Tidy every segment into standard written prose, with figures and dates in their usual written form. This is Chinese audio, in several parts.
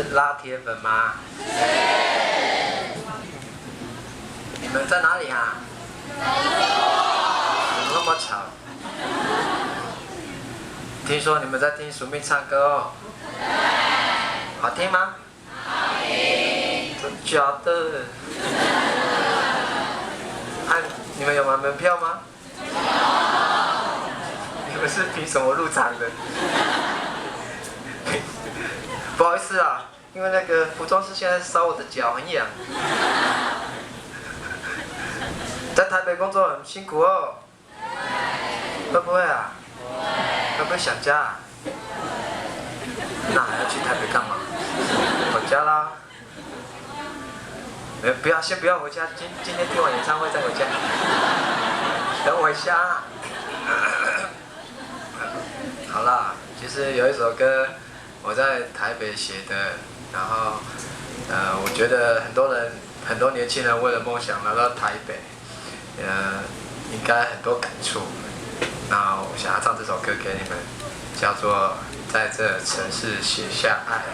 是拉铁粉吗？你们在哪里啊？怎么那么吵？听说你们在听署命唱歌哦。好听吗？好听。真假的？你们有买门票吗？你们是凭什么入场的？不好意思啊，因为那个服装师现在烧我的脚，很痒。在台北工作很辛苦哦。会不会啊？会不会想家啊？那还要去台北干嘛？回家啦。先不要回家，今天听完演唱会再回家。等我一下。好啦，其实有一首歌我在台北写的，然后我觉得很多年轻人为了梦想来到台北，应该很多感触。那我想要唱这首歌给你们，叫做《在这城市写下爱》。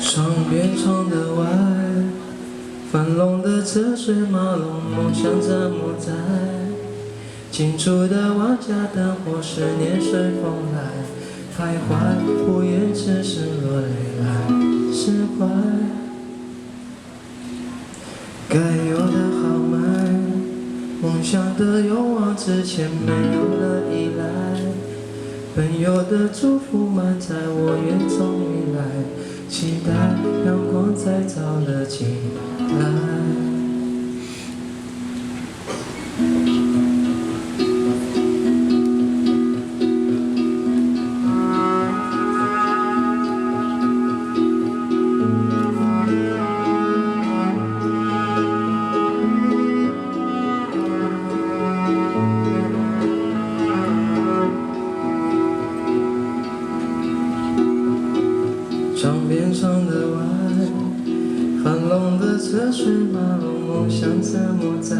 窗边窗的外，繁荣的车水马龙，梦想怎么在？近处的万家灯火，思念随风来，徘徊，不愿只是落泪来释怀。该有的豪迈，梦想的勇往直前，没有了依赖。朋友的祝福满载我愿终于来。期待阳光再照了进来。窗边窗的外，繁荣的车水马龙，梦想怎么在？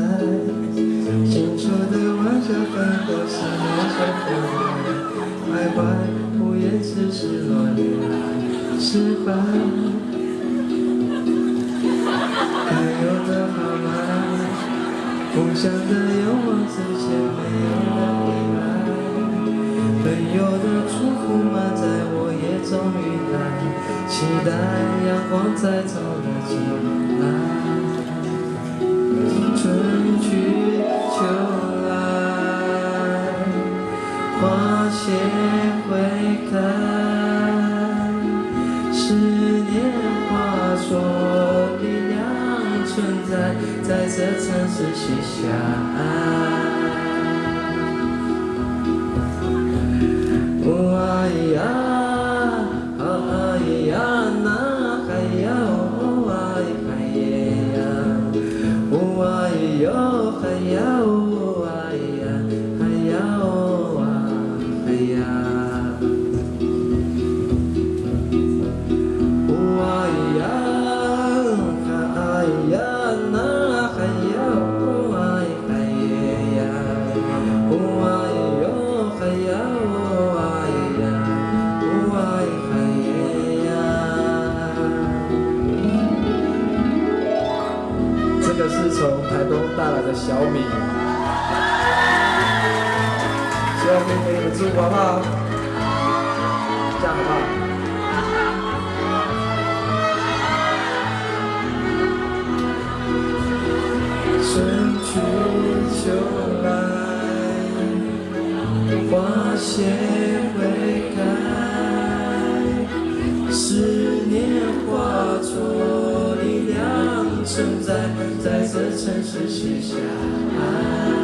近处的万家灯火，思念随风来，徘徊，不愿只是落泪来释怀。该有的豪迈，梦想的勇往直前，没有了依赖。朋友的祝福满载，我也终于来。期待阳光再照了进来，春去秋来，花谢会开，思念化作力量存在，在这城市写下爱。哎呀。这个是从台东带来的小米，希望可以给你们祝福好不好？这样好不好？春去秋来，花谢会开，思念化作力量存在，在这城市写下爱。